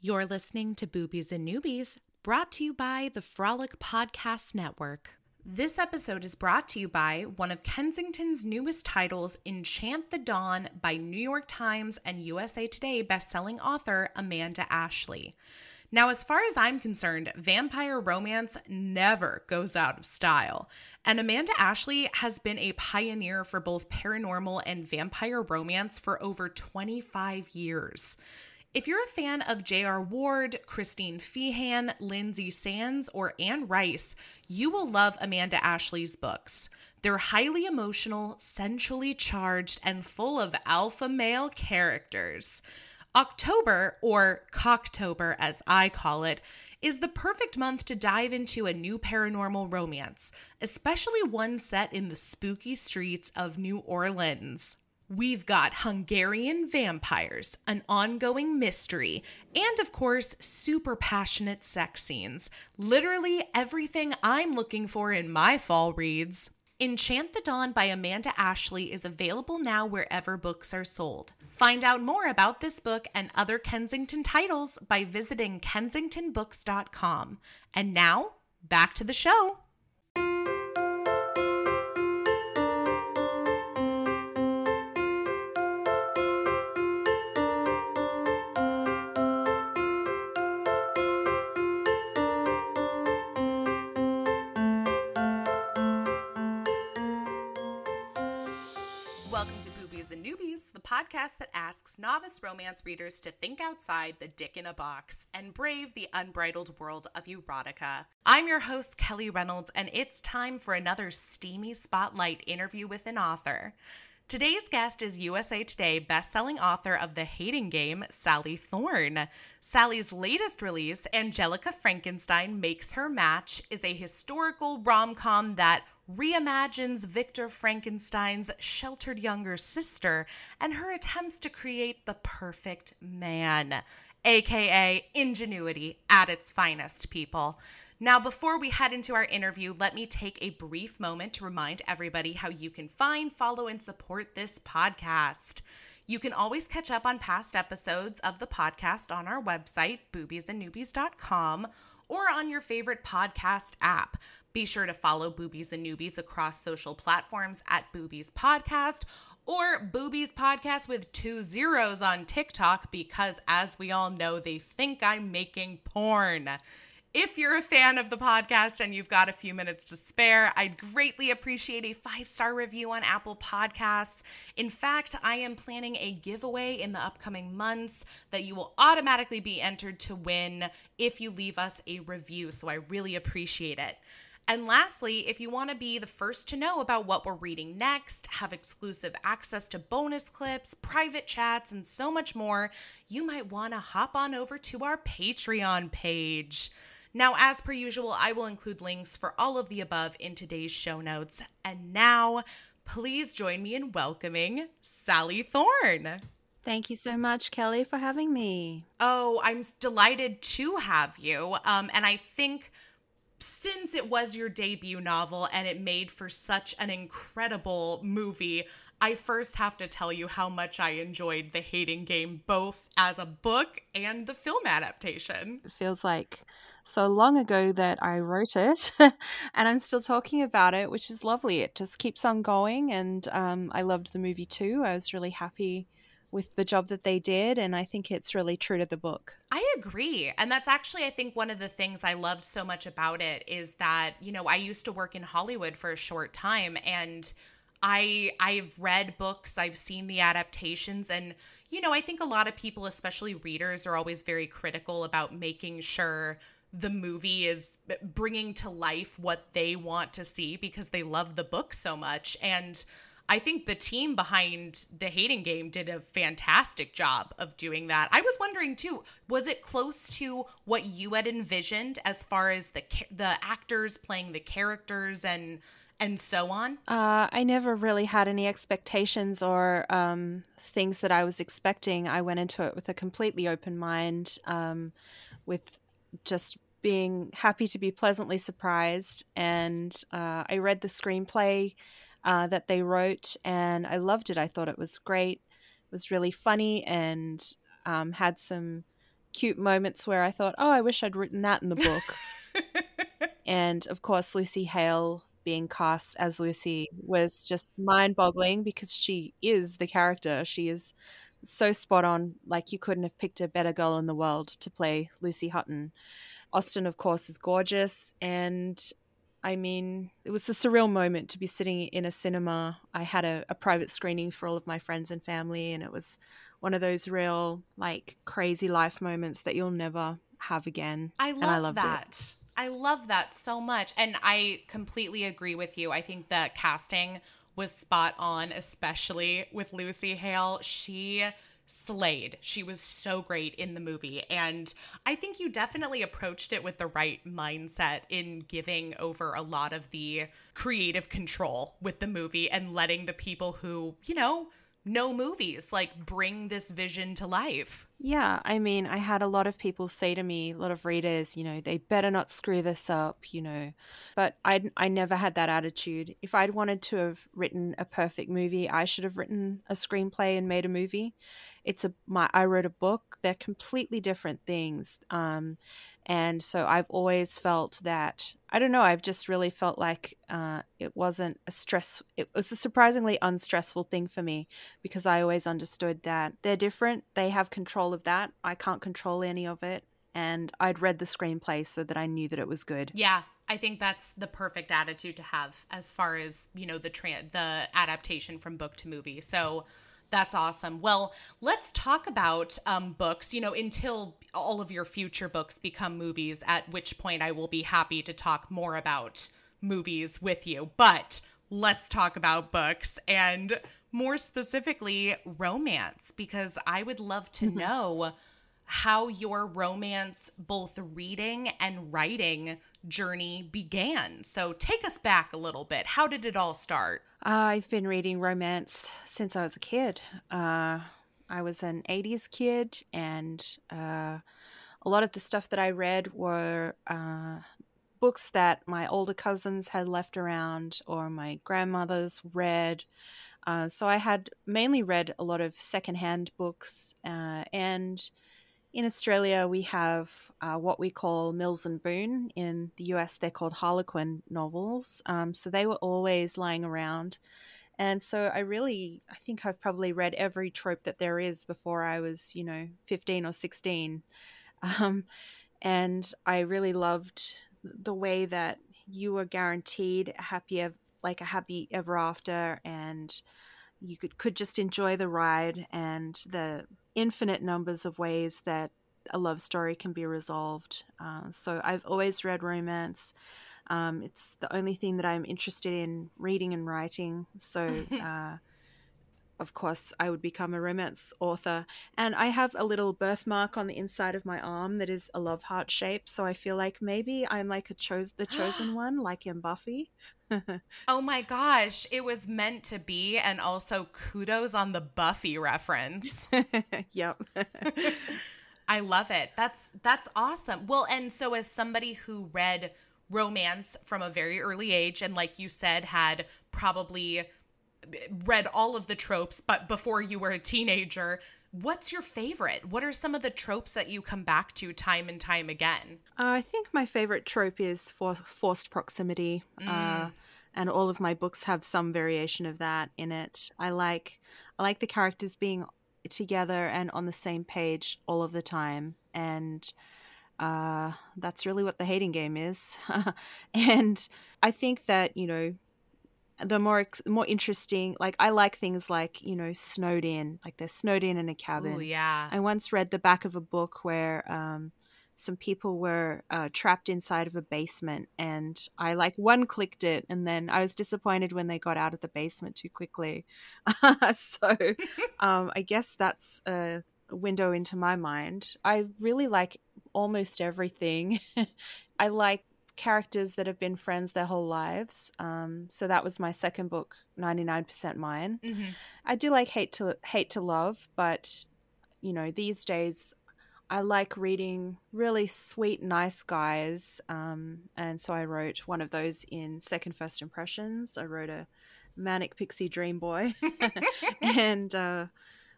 You're listening to Boobies and Newbies, brought to you by the Frolic Podcast Network. This episode is brought to you by one of Kensington's newest titles, Enchant the Dawn, by New York Times and USA Today bestselling author Amanda Ashley. Now, as far as I'm concerned, vampire romance never goes out of style. And Amanda Ashley has been a pioneer for both paranormal and vampire romance for over 25 years. If you're a fan of J.R. Ward, Christine Feehan, Lindsay Sands, or Anne Rice, you will love Amanda Ashley's books. They're highly emotional, sensually charged, and full of alpha male characters. October, or Cocktober as I call it, is the perfect month to dive into a new paranormal romance, especially one set in the spooky streets of New Orleans. We've got Hungarian vampires, an ongoing mystery, and of course, super passionate sex scenes. Literally everything I'm looking for in my fall reads. Enchant the Dawn by Amanda Ashley is available now wherever books are sold. Find out more about this book and other Kensington titles by visiting kensingtonbooks.com. And now, back to the show. Welcome to Boobies and Newbies, the podcast that asks novice romance readers to think outside the dick in a box and brave the unbridled world of erotica. I'm your host, Kelly Reynolds, and it's time for another steamy spotlight interview with an author. Today's guest is USA Today bestselling author of The Hating Game, Sally Thorne. Sally's latest release, Angelika Frankenstein Makes Her Match, is a historical rom-com that reimagines Victor Frankenstein's sheltered younger sister and her attempts to create the perfect man, aka ingenuity at its finest, people. Now, before we head into our interview, let me take a brief moment to remind everybody how you can find, follow, and support this podcast. You can always catch up on past episodes of the podcast on our website, boobiesandnewbies.com, or on your favorite podcast app. Be sure to follow Boobies and Newbies across social platforms at Boobies Podcast or Boobies Podcast with 2 zeros on TikTok because, as we all know, they think I'm making porn. If you're a fan of the podcast and you've got a few minutes to spare, I'd greatly appreciate a 5-star review on Apple Podcasts. In fact, I am planning a giveaway in the upcoming months that you will automatically be entered to win if you leave us a review, so I really appreciate it. And lastly, if you want to be the first to know about what we're reading next, have exclusive access to bonus clips, private chats, and so much more, you might want to hop on over to our Patreon page. Now, as per usual, I will include links for all of the above in today's show notes. And now, please join me in welcoming Sally Thorne. Thank you so much, Kelly, for having me. Oh, I'm delighted to have you. And I think since it was your debut novel and it made for such an incredible movie, I first have to tell you how much I enjoyed The Hating Game, both as a book and the film adaptation. It feels like so long ago that I wrote it and I'm still talking about it, which is lovely. It just keeps on going, and I loved the movie too. I was really happy with the job that they did, and I think it's really true to the book. I agree. And that's actually, I think, one of the things I loved so much about it is that, you know, I used to work in Hollywood for a short time, and I've read books, I've seen the adaptations, and, you know, I think a lot of people, especially readers, are always very critical about making sure the movie is bringing to life what they want to see because they love the book so much. And I think the team behind The Hating Game did a fantastic job of doing that. I was wondering too, was it close to what you had envisioned as far as the actors playing the characters and so on? I never really had any expectations or things that I was expecting. I went into it with a completely open mind, with just being happy to be pleasantly surprised. And I read the screenplay that they wrote, and I loved it. I thought it was great. It was really funny and had some cute moments where I thought, oh, I wish I'd written that in the book. And of course, Lucy Hale being cast as Lucy was just mind-boggling because she is the character. She is so spot on. Like, you couldn't have picked a better girl in the world to play Lucy Hutton. Austen, of course, is gorgeous. And I mean, it was a surreal moment to be sitting in a cinema. I had a private screening for all of my friends and family, and it was one of those real, like, crazy life moments that you'll never have again. I loved that. It. I love that so much. And I completely agree with you. I think the casting was spot on, especially with Lucy Hale. She slayed. She was so great in the movie. And I think you definitely approached it with the right mindset in giving over a lot of the creative control with the movie and letting the people who, know movies, like, bring this vision to life. Yeah, I mean, I had a lot of people say to me, a lot of readers, they better not screw this up, but I never had that attitude. If I'd wanted to have written a perfect movie, I should have written a screenplay and made a movie. I wrote a book. They're completely different things. And so I've always felt that, I don't know, I've just really felt like it was a surprisingly unstressful thing for me, because I always understood that they're different. They have control of that. I can't control any of it. And I'd read the screenplay so that I knew that it was good. Yeah, I think that's the perfect attitude to have as far as, the adaptation from book to movie. So that's awesome. Well, let's talk about books, until all of your future books become movies, at which point I will be happy to talk more about movies with you. But let's talk about books, and more specifically romance, because I would love to know how your romance, both reading and writing journey began. So take us back a little bit. How did it all start? I've been reading romance since I was a kid. I was an 80s kid, and a lot of the stuff that I read were books that my older cousins had left around or my grandmothers read. So I had mainly read a lot of secondhand books, and in Australia, we have what we call Mills and Boon. In the US, they're called Harlequin novels. So they were always lying around. And so I think I've probably read every trope that there is before I was, 15 or 16. And I really loved the way that you were guaranteed a happy ever after, and you could just enjoy the ride and the infinite numbers of ways that a love story can be resolved. So I've always read romance. It's the only thing that I'm interested in reading and writing. So, of course, I would become a romance author. And I have a little birthmark on the inside of my arm that is a love heart shape. So I feel like maybe I'm like the chosen one, like in Buffy. Oh my gosh, it was meant to be. And also kudos on the Buffy reference. Yep. I love it. That's awesome. Well, and so as somebody who read romance from a very early age, and like you said, had probably read all of the tropes, but before you were a teenager, what's your favorite? What are some of the tropes that you come back to time and time again? I think my favorite trope is forced proximity. And all of my books have some variation of that in it. I like the characters being together and on the same page all of the time, and that's really what the hating game is. And I think that the more interesting, like, I like things like snowed in, like they're snowed in a cabin. Oh yeah. I once read the back of a book where some people were trapped inside of a basement, and I one-clicked it, and then I was disappointed when they got out of the basement too quickly. So I guess that's a window into my mind. I really like almost everything. I like characters that have been friends their whole lives. So that was my second book, 99% Mine. Mm-hmm. I do like Hate to Love, but these days I like reading really sweet, nice guys. And so I wrote one of those in Second First Impressions. I wrote a manic pixie dream boy. And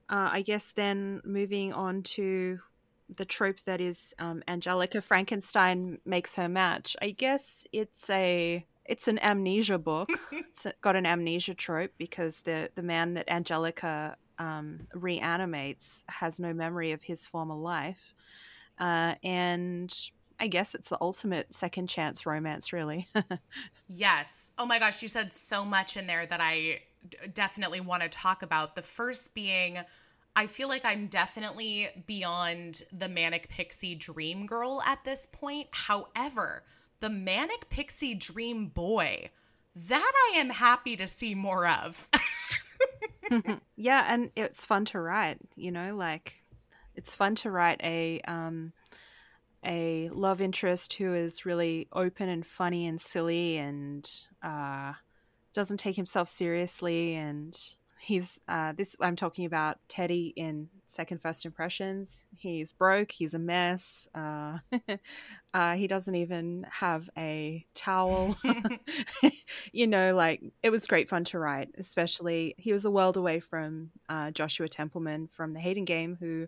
I guess then moving on to the trope that is Angelika Frankenstein makes her match. I guess it's an amnesia book. It's got an amnesia trope because the man that Angelika reanimates has no memory of his former life. And I guess it's the ultimate second chance romance, really. Yes. Oh my gosh, you said so much in there that I definitely want to talk about. The first being, I feel like I'm definitely beyond the manic pixie dream girl at this point. However, the manic pixie dream boy, that I am happy to see more of. Yeah, and it's fun to write, like it's fun to write a love interest who is really open and funny and silly and doesn't take himself seriously. And he's I'm talking about Teddy in Second First Impressions. He's broke. He's a mess. He doesn't even have a towel. Like it was great fun to write. Especially he was a world away from Joshua Templeman from The Hating Game, who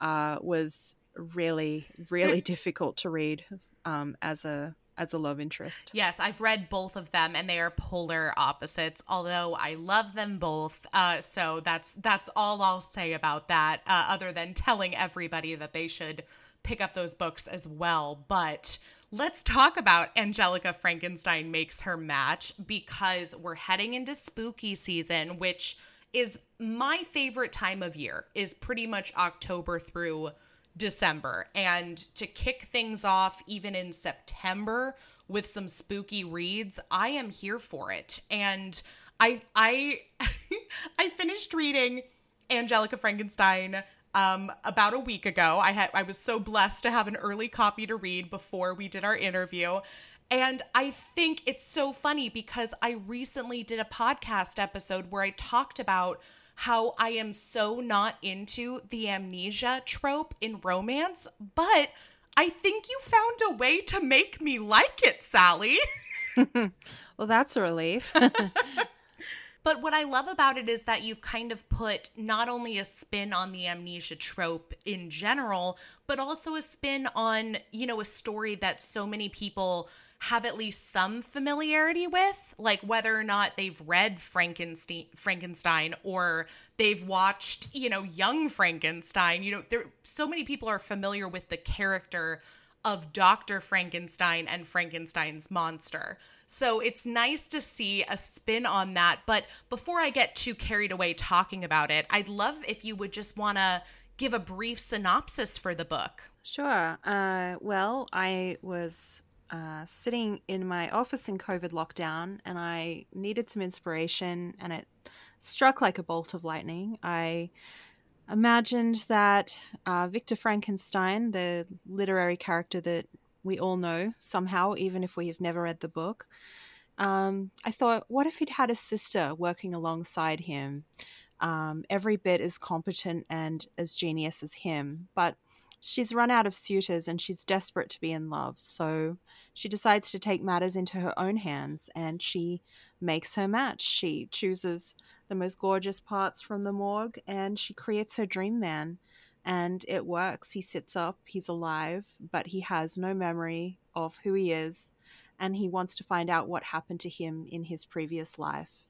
was really, really difficult to read as a love interest. Yes, I've read both of them, and they are polar opposites, although I love them both. So that's all I'll say about that, other than telling everybody that they should pick up those books as well. But let's talk about Angelika Frankenstein Makes Her Match, because we're heading into spooky season, which is my favorite time of year, is pretty much October through December. And to kick things off even in September with some spooky reads, I am here for it. And I I finished reading Angelika Frankenstein about a week ago. I was so blessed to have an early copy to read before we did our interview. And I think it's so funny because I recently did a podcast episode where I talked about how I am so not into the amnesia trope in romance, but I think you found a way to make me like it, Sally. Well, that's a relief. But what I love about it is that you've kind of put not only a spin on the amnesia trope in general, but also a spin on, a story that so many people have at least some familiarity with, like whether or not they've read Frankenstein or they've watched, Young Frankenstein. So many people are familiar with the character of Dr. Frankenstein and Frankenstein's monster. So it's nice to see a spin on that. But before I get too carried away talking about it, I'd love if you would just want to give a brief synopsis for the book. Sure. Well, I was sitting in my office in COVID lockdown, and I needed some inspiration, and it struck like a bolt of lightning. I imagined that Victor Frankenstein, the literary character that we all know somehow, even if we have never read the book, I thought, what if he'd had a sister working alongside him, every bit as competent and as genius as him, but she's run out of suitors and she's desperate to be in love. So she decides to take matters into her own hands and she makes her match. She chooses the most gorgeous parts from the morgue and she creates her dream man. And it works. He sits up, he's alive, but he has no memory of who he is. And he wants to find out what happened to him in his previous life.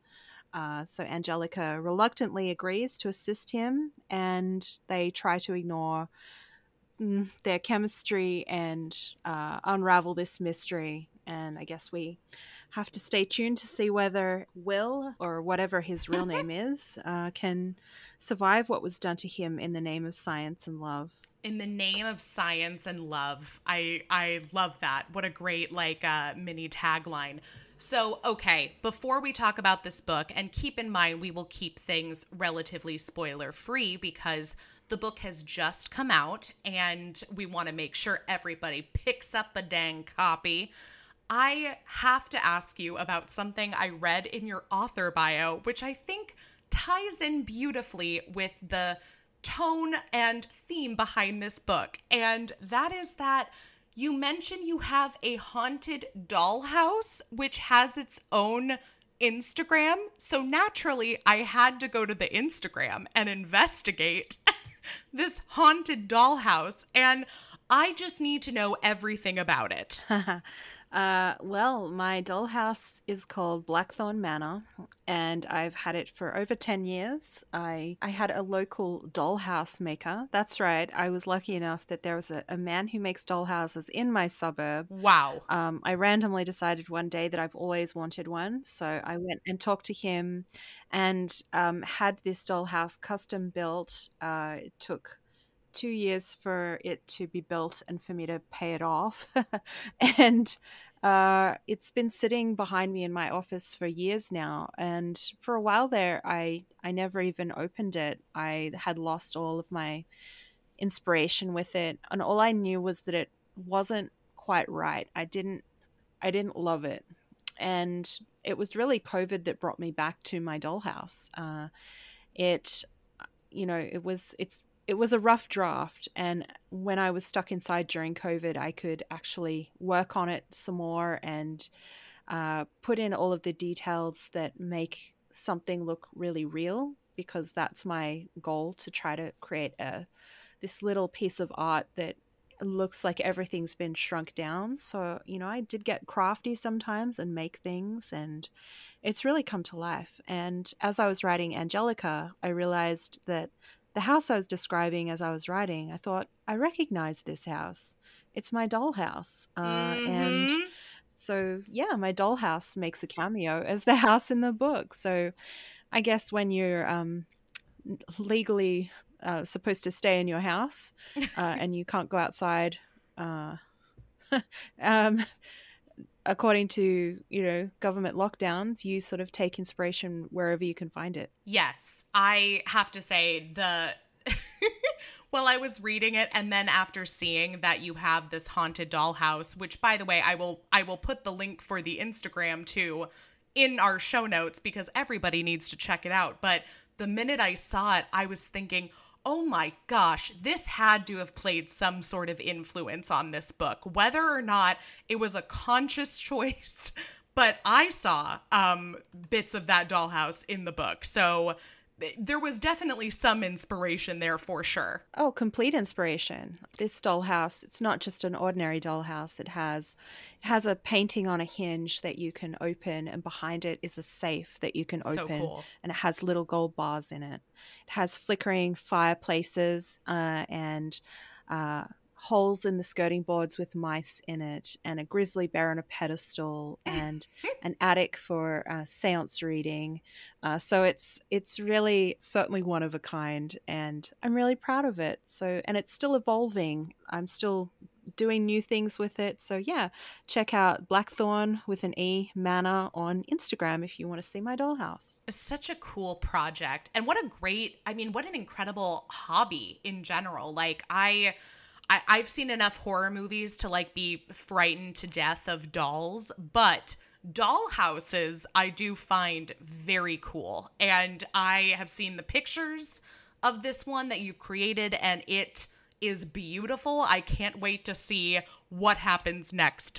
So Angelika reluctantly agrees to assist him, and they try to ignore their chemistry and unravel this mystery. And I guess we have to stay tuned to see whether Will, or whatever his real name is, can survive what was done to him in the name of science and love. In the name of science and love. I love that. What a great mini tagline. So, okay, before we talk about this book, and keep in mind we will keep things relatively spoiler-free because the book has just come out and we want to make sure everybody picks up a dang copy. I have to ask you about something I read in your author bio, which I think ties in beautifully with the tone and theme behind this book. And that is that you mention you have a haunted dollhouse, which has its own Instagram. So naturally, I had to go to the Instagram and investigate. this haunted dollhouse, and I just need to know everything about it. Well, my dollhouse is called Blackthorn Manor, and I've had it for over 10 years. I had a local dollhouse maker. That's right. I was lucky enough that there was a man who makes dollhouses in my suburb. Wow. I randomly decided one day that I've always wanted one, so I went and talked to him and had this dollhouse custom built. It took 2 years for it to be built and for me to pay it off. And it's been sitting behind me in my office for years now. And for a while there, I never even opened it. I had lost all of my inspiration with it. And all I knew was that it wasn't quite right. I didn't love it. And it was really COVID that brought me back to my dollhouse. It was a rough draft, and when I was stuck inside during COVID, I could actually work on it some more and put in all of the details that make something look really real, because that's my goal, to try to create this little piece of art that looks like everything's been shrunk down. So, I did get crafty sometimes and make things, and it's really come to life. And as I was writing Angelika, I realized that the house I was describing as I was writing, I thought, I recognize this house. It's my dollhouse. And so, yeah, my dollhouse makes a cameo as the house in the book. So I guess when you're legally supposed to stay in your house and you can't go outside according to, government lockdowns, you sort of take inspiration wherever you can find it. Yes, I have to say while I was reading it, and then after seeing that you have this haunted dollhouse, which, by the way, I will put the link for the Instagram too in our show notes, because everybody needs to check it out. But the minute I saw it, I was thinking, oh my gosh, this had to have played some sort of influence on this book, whether or not it was a conscious choice. But I saw bits of that dollhouse in the book. So there was definitely some inspiration there for sure. Oh, complete inspiration. This dollhouse, it's not just an ordinary dollhouse. It has a painting on a hinge that you can open, and behind it is a safe that you can open. So cool. And it has little gold bars in it. It has flickering fireplaces and holes in the skirting boards with mice in it, and a grizzly bear on a pedestal, and an attic for seance reading. So it's really certainly one of a kind, and I'm really proud of it. So, and it's still evolving. I'm still doing new things with it. So yeah, check out Blackthorn with an E Manor on Instagram if you want to see my dollhouse. Such a cool project, and what an incredible hobby in general. Like I've seen enough horror movies to be frightened to death of dolls, but dollhouses I do find very cool. And I have seen the pictures of this one that you've created, and it is beautiful. I can't wait to see what happens next.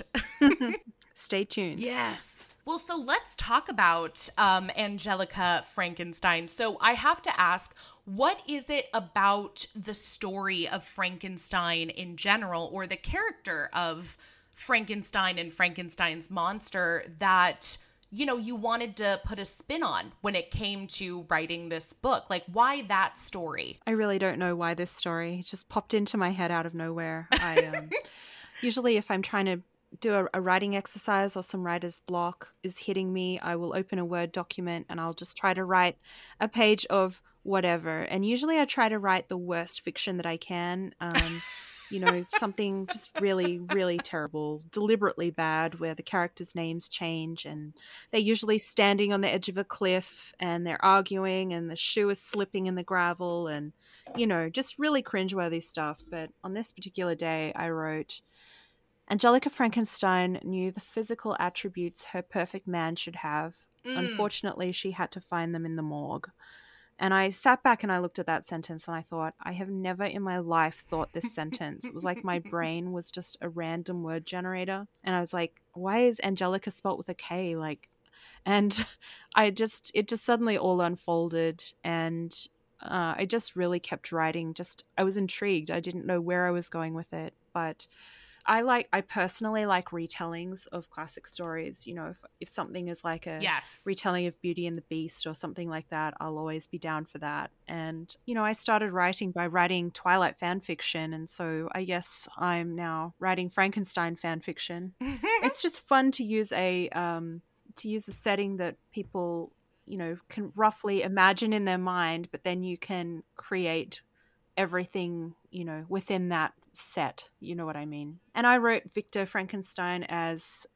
Stay tuned. Yes. Well, so let's talk about Angelika Frankenstein. So I have to ask, what is it about the story of Frankenstein in general, or the character of Frankenstein and Frankenstein's monster, that, you wanted to put a spin on when it came to writing this book? Like, why that story? I really don't know why this story just popped into my head out of nowhere. Usually if I'm trying to do a writing exercise or some writer's block is hitting me, I will open a Word document and I'll just try to write a page of whatever. And usually I try to write the worst fiction that I can. Something just really, really terrible, deliberately bad, where the characters' names change and they're usually standing on the edge of a cliff and they're arguing and the shoe is slipping in the gravel and, just really cringeworthy stuff. But on this particular day, I wrote, Angelika Frankenstein knew the physical attributes her perfect man should have. Unfortunately, she had to find them in the morgue. And I sat back and I looked at that sentence and I thought, I have never in my life thought this sentence. It was like my brain was just a random word generator. And I was like, why is Angelika spelt with a K? And it just suddenly all unfolded. And I just really kept writing. I was intrigued. I didn't know where I was going with it, but I personally like retellings of classic stories. You know, if something is like a Yes. retelling of Beauty and the Beast or something like that, I'll always be down for that. And, you know, I started writing by writing Twilight fan fiction, and so I guess I'm now writing Frankenstein fan fiction. It's just fun to use a setting that people, you know, can roughly imagine in their mind, but then you can create everything, you know, within that set. You know what I mean? And I wrote Victor Frankenstein as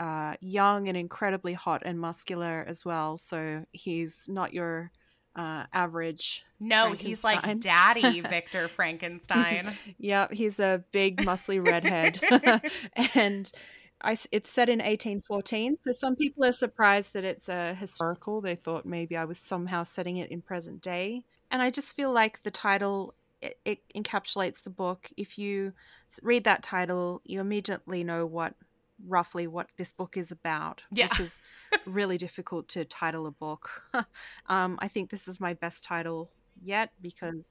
young and incredibly hot and muscular as well. So he's not your average No, he's like Daddy Victor Frankenstein. Yeah, he's a big, muscly redhead. And it's set in 1814. So some people are surprised that it's a historical. They thought maybe I was somehow setting it in present day. And I just feel like the title, it encapsulates the book. If you read that title, you immediately know roughly what this book is about, which is really difficult to title a book. I think this is my best title yet, because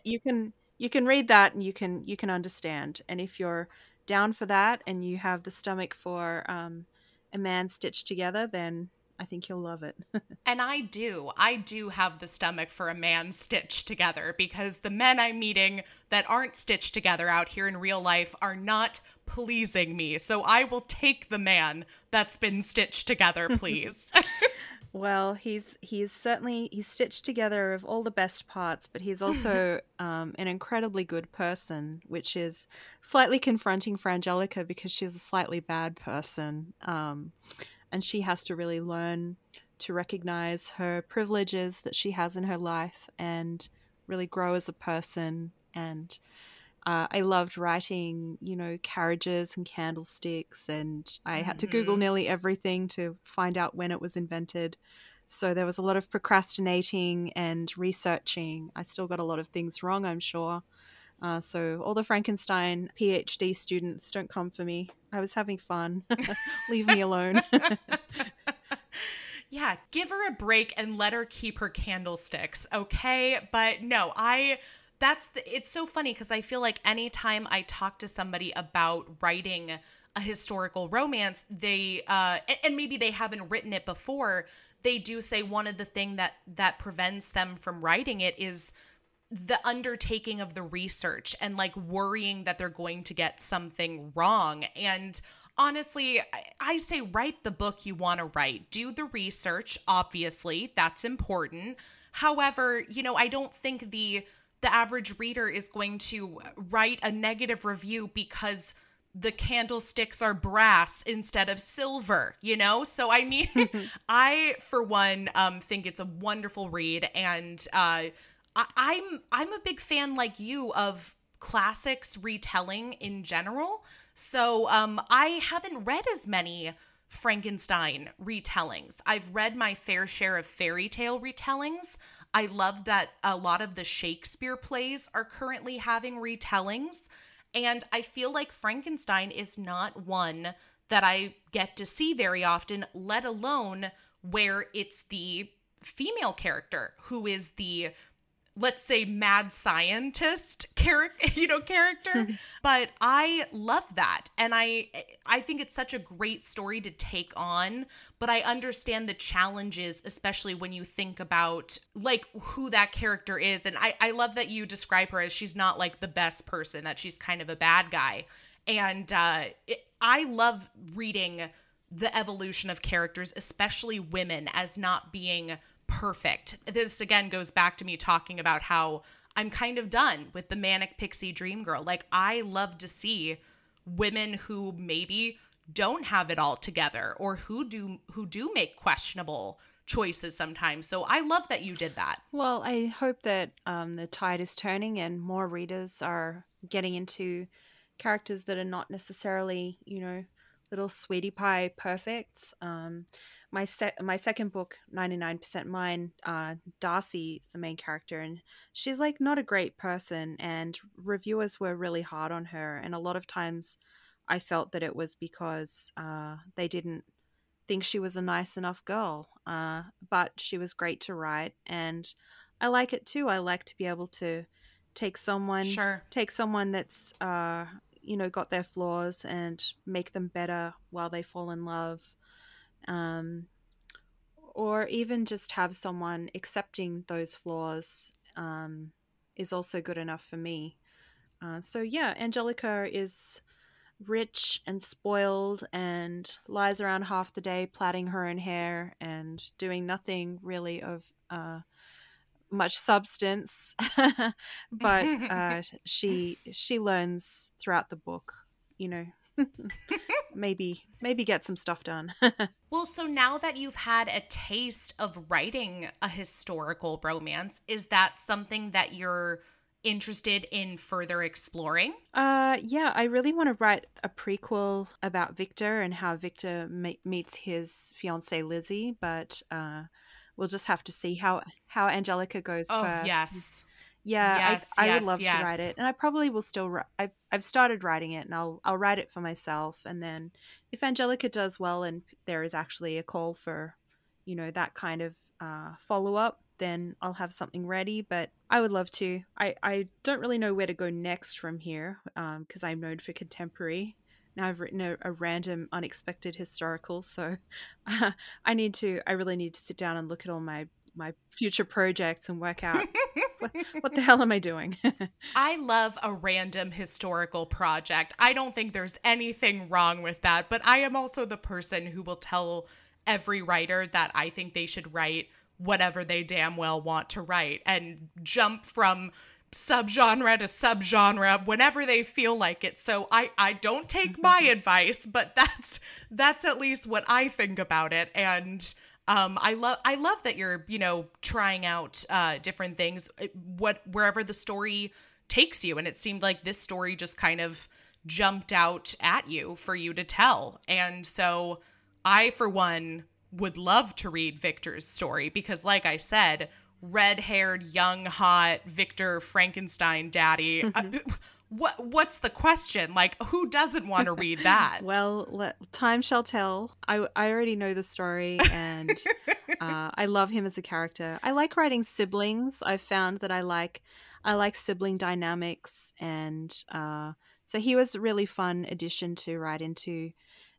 you can read that and you can understand. And if you're down for that and you have the stomach for a man stitched together, then I think you'll love it. And I do have the stomach for a man stitched together, because the men I'm meeting that aren't stitched together out here in real life are not pleasing me. So I will take the man that's been stitched together, please. Well, he's stitched together of all the best parts, but he's also an incredibly good person, which is slightly confronting for Angelika because she's a slightly bad person. And she has to really learn to recognize her privileges that she has in her life and really grow as a person. And I loved writing, you know, carriages and candlesticks, and I had to Google nearly everything to find out when it was invented. So there was a lot of procrastinating and researching. I still got a lot of things wrong, I'm sure. So all the Frankenstein PhD students, don't come for me. I was having fun. Leave me alone. Yeah, give her a break and let her keep her candlesticks, okay? But no, it's so funny because I feel like anytime I talk to somebody about writing a historical romance, they and maybe they haven't written it before, they do say one of the thing that prevents them from writing it is the undertaking of the research and like worrying that they're going to get something wrong. And honestly, I say write the book you want to write. Do the research, obviously, that's important. However, you know, I don't think the average reader is going to write a negative review because the candlesticks are brass instead of silver, you know? So, I mean, I, for one, think it's a wonderful read. And I'm a big fan, like you, of classics retelling in general. So I haven't read as many Frankenstein retellings. I've read my fair share of fairy tale retellings. I love that a lot of the Shakespeare plays are currently having retellings. And I feel like Frankenstein is not one that I get to see very often, let alone where it's the female character who is the, let's say, mad scientist character. But I love that. And I think it's such a great story to take on, but I understand the challenges, especially when you think about like who that character is. And I love that you describe her as she's not like the best person, that she's kind of a bad guy. And I love reading the evolution of characters, especially women, as not being perfect. This again goes back to me talking about how I'm kind of done with the manic pixie dream girl. Like, I love to see women who maybe don't have it all together or who do make questionable choices sometimes. So I love that you did that. Well, I hope that the tide is turning and more readers are getting into characters that are not necessarily, you know, little sweetie pie perfects. My second book, 99% Mine, Darcy is the main character, and she's like not a great person, and reviewers were really hard on her, and a lot of times I felt that it was because they didn't think she was a nice enough girl, but she was great to write, and I like it too. I like to be able to take someone Sure. that's got their flaws and make them better while they fall in love. Um, or even just have someone accepting those flaws is also good enough for me. So yeah, Angelika is rich and spoiled and lies around half the day plaiting her own hair and doing nothing really of much substance. But she learns throughout the book, you know. maybe get some stuff done. Well, so now that you've had a taste of writing a historical romance, is that something that you're interested in further exploring? Yeah, I really want to write a prequel about Victor and how Victor meets his fiancée Lizzie, but we'll just have to see how Angelika goes first. Yes. Yeah, yes, I yes, would love to yes. write it, and I probably will still write. I've started writing it, and I'll write it for myself, and then if Angelika does well, and there is actually a call for, that kind of follow up, then I'll have something ready. But I would love to. I don't really know where to go next from here, because I'm known for contemporary. Now I've written a random, unexpected historical, so I really need to sit down and look at all my future projects and work out what the hell am I doing? I love a random historical project. I don't think there's anything wrong with that, but I am also the person who will tell every writer that I think they should write whatever they damn well want to write and jump from subgenre to subgenre whenever they feel like it. So I don't take my advice, but that's at least what I think about it. And I love that you're, trying out different things, wherever the story takes you. And it seemed like this story just kind of jumped out at you for you to tell. And so I, for one, would love to read Victor's story because, like I said, red-haired, young, hot Victor Frankenstein daddy. What's the question? Like, who doesn't want to read that? Well, time shall tell. I already know the story, and I love him as a character. I like writing siblings. I've found that I like sibling dynamics, and so he was a really fun addition to write into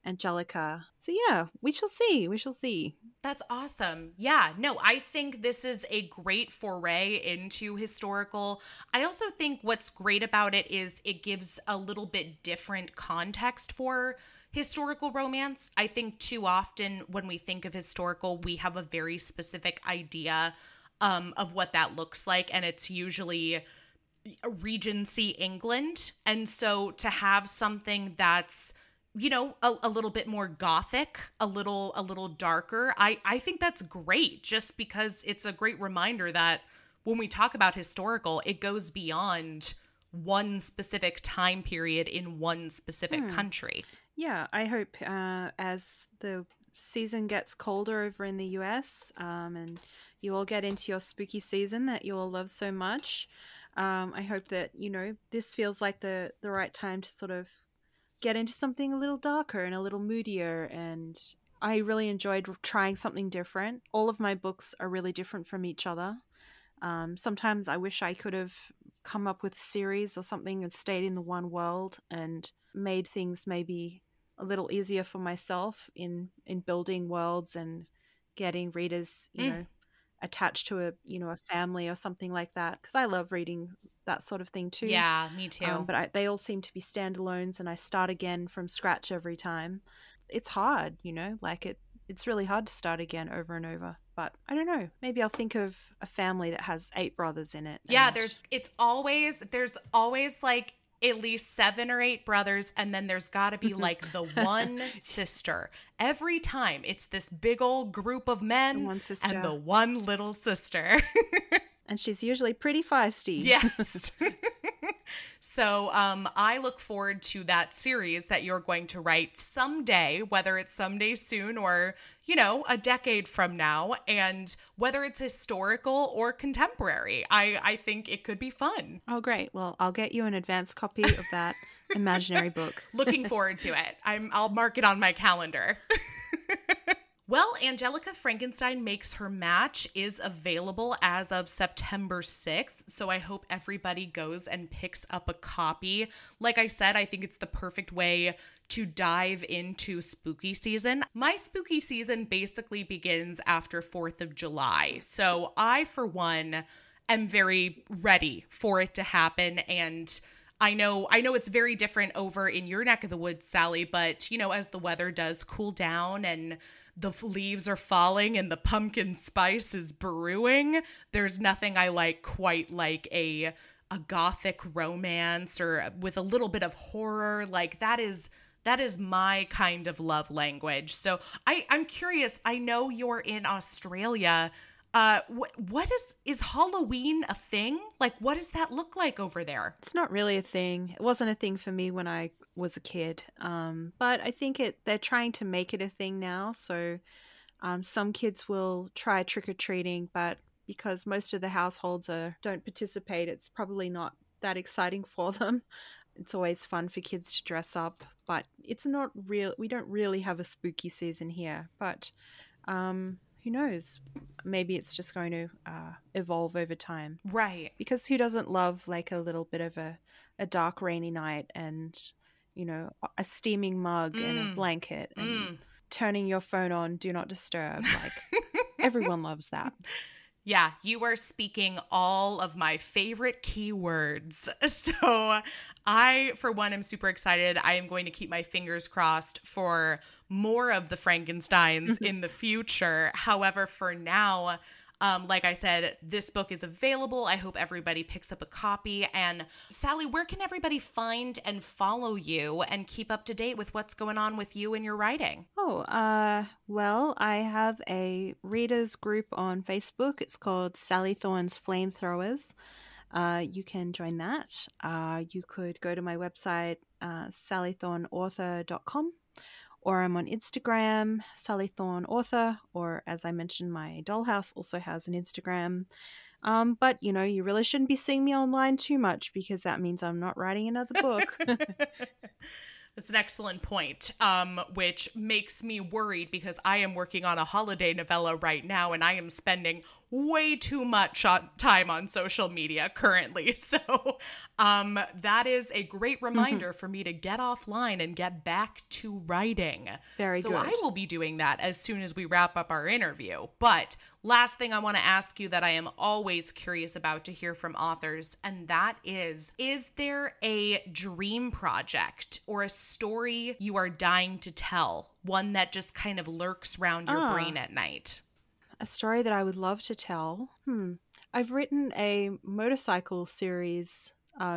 Angelika. So yeah, we shall see. That's awesome. Yeah, no, I think this is a great foray into historical. I also think what's great about it is it gives a little bit different context for historical romance. I think too often when we think of historical, we have a very specific idea of what that looks like, and it's usually Regency England. And so to have something that's a little bit more gothic, a little darker. I think that's great just because it's a great reminder that when we talk about historical, it goes beyond one specific time period in one specific country. Yeah, I hope as the season gets colder over in the US and you all get into your spooky season that you all love so much, I hope that, this feels like the right time to sort of get into something a little darker and a little moodier, and I really enjoyed trying something different. All of my books are really different from each other. Sometimes I wish I could have come up with a series or something and stayed in the one world and made things maybe a little easier for myself in building worlds and getting readers, attached to a family or something like that, because I love reading that sort of thing too. Yeah, me too. But they all seem to be standalones, and I start again from scratch every time. It's hard, it's really hard to start again over and over. But I don't know, maybe I'll think of a family that has 8 brothers in it. Yeah, there's always like at least 7 or 8 brothers, and then there's got to be like the one sister. Every time it's this big old group of men and the one little sister. And she's usually pretty feisty. Yes. So I look forward to that series that you're going to write someday, whether it's someday soon or, a decade from now, and whether it's historical or contemporary. I think it could be fun. Oh, great. Well, I'll get you an advance copy of that imaginary book. Looking forward to it. I'll mark it on my calendar. Well, Angelika Frankenstein Makes Her Match is available as of September 6th, so I hope everybody goes and picks up a copy. Like I said, I think it's the perfect way to dive into spooky season. My spooky season basically begins after 4th of July, so I, for one, am very ready for it to happen, and I know it's very different over in your neck of the woods, Sally, but, you know, as the weather does cool down and the leaves are falling and the pumpkin spice is brewing, there's nothing I like quite like a gothic romance or with a little bit of horror. Like that is my kind of love language. So I'm curious, I know you're in Australia. What is Halloween a thing? Like, what does that look like over there? It's not really a thing. It wasn't a thing for me when I was a kid. But I think they're trying to make it a thing now. So some kids will try trick-or-treating, but because most of the households don't participate, it's probably not that exciting for them. It's always fun for kids to dress up, but it's not real. We don't really have a spooky season here, but who knows? Maybe it's just going to evolve over time. Right. Because who doesn't love like a little bit of a dark, rainy night and, you know, a steaming mug and a blanket and turning your phone on, do not disturb. Like everyone loves that. Yeah, you are speaking all of my favorite keywords. So I, for one, am super excited. I am going to keep my fingers crossed for more of the Frankensteins in the future. However, for now, like I said, this book is available. I hope everybody picks up a copy. And Sally, where can everybody find and follow you and keep up to date with what's going on with you and your writing? Well, I have a readers group on Facebook. It's called Sally Thorne's Flamethrowers. You can join that. You could go to my website, sallythorneauthor.com. Or I'm on Instagram, Sally Thorne Author, or as I mentioned, my dollhouse also has an Instagram. But, you know, you really shouldn't be seeing me online too much because that means I'm not writing another book. That's an excellent point, which makes me worried because I am working on a holiday novella right now and I am spending way too much time on social media currently. So that is a great reminder for me to get offline and get back to writing. Very good. So I will be doing that as soon as we wrap up our interview. But last thing I want to ask you that I am always curious about to hear from authors, and that is there a dream project or a story you are dying to tell? One that just kind of lurks around your brain at night? A story that I would love to tell. I've written a motorcycle series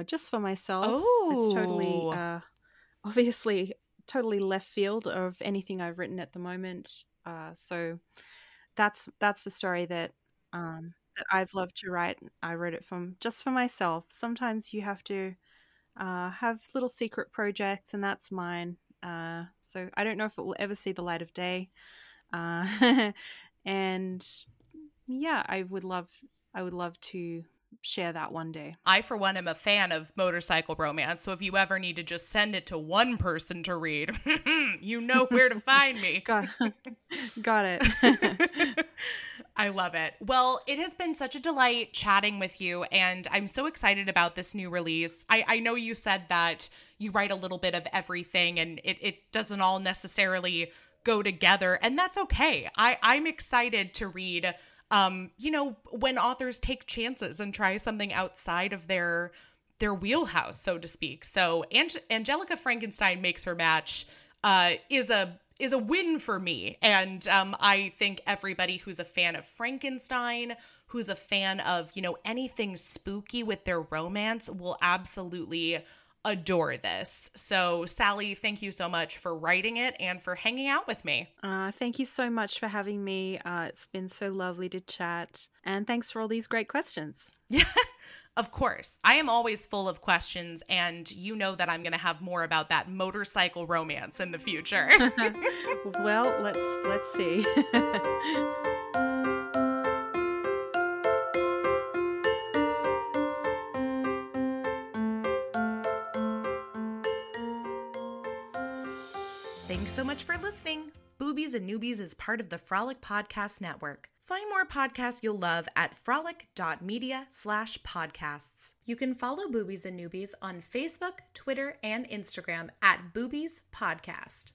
just for myself. Oh. It's totally, obviously, totally left field of anything I've written at the moment. So that's the story that I've loved to write. I wrote it just for myself. Sometimes you have to have little secret projects, and that's mine. So I don't know if it will ever see the light of day. And yeah, I would love to share that one day. I, for one, am a fan of motorcycle romance. So if you ever need to just send it to one person to read, you know where to find me. Got it. I love it. Well, it has been such a delight chatting with you, and I'm so excited about this new release. I know you said that you write a little bit of everything, and it doesn't all necessarily go together, and that's okay. I'm excited to read, when authors take chances and try something outside of their wheelhouse, so to speak. So Angelika Frankenstein Makes Her Match is a win for me. And I think everybody who's a fan of Frankenstein, who's a fan of, anything spooky with their romance will absolutely adore this. So Sally, thank you so much for writing it and for hanging out with me. Thank you so much for having me. It's been so lovely to chat. And thanks for all these great questions. Yeah, of course. I am always full of questions, and you know that I'm going to have more about that motorcycle romance in the future. Well, let's see. Thanks so much for listening. Boobies and Newbies is part of the Frolic Podcast Network. Find more podcasts you'll love at frolic.media/podcasts. You can follow Boobies and Newbies on Facebook, Twitter, and Instagram at Boobies Podcast.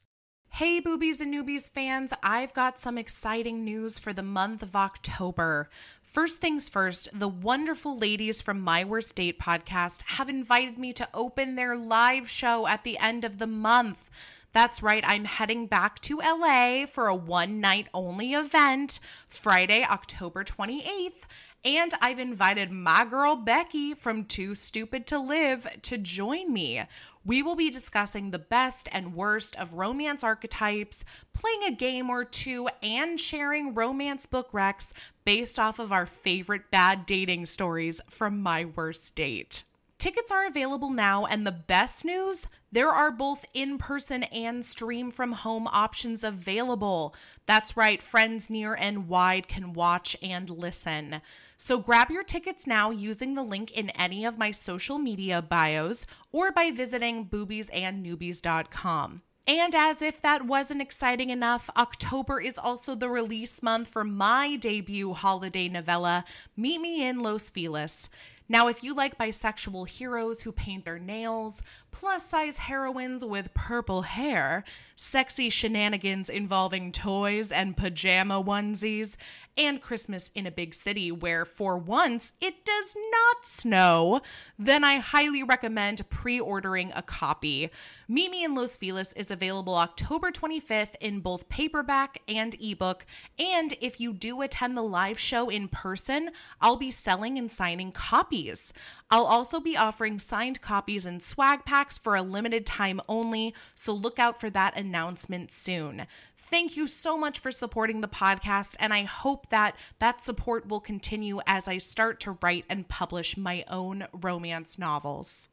Hey, Boobies and Newbies fans, I've got some exciting news for the month of October. First things first, the wonderful ladies from My Worst Date podcast have invited me to open their live show at the end of the month. That's right, I'm heading back to LA for a one-night-only event, Friday, October 28th, and I've invited my girl Becky from Too Stupid to Live to join me. We will be discussing the best and worst of romance archetypes, playing a game or two, and sharing romance book recs based off of our favorite bad dating stories from My Worst Date. Tickets are available now, and the best news, there are both in-person and stream-from-home options available. That's right, friends near and wide can watch and listen. So grab your tickets now using the link in any of my social media bios or by visiting boobiesandnewbies.com. And as if that wasn't exciting enough, October is also the release month for my debut holiday novella, Meet Me in Los Feliz. Now, if you like bisexual heroes who paint their nails, plus-size heroines with purple hair, sexy shenanigans involving toys and pajama onesies, and Christmas in a big city where, for once, it does not snow, then I highly recommend pre-ordering a copy. Meet Me in Los Feliz is available October 25th in both paperback and ebook, and if you do attend the live show in person, I'll be selling and signing copies. I'll also be offering signed copies and swag packs for a limited time only, so look out for that announcement soon. Thank you so much for supporting the podcast, and I hope that support will continue as I start to write and publish my own romance novels.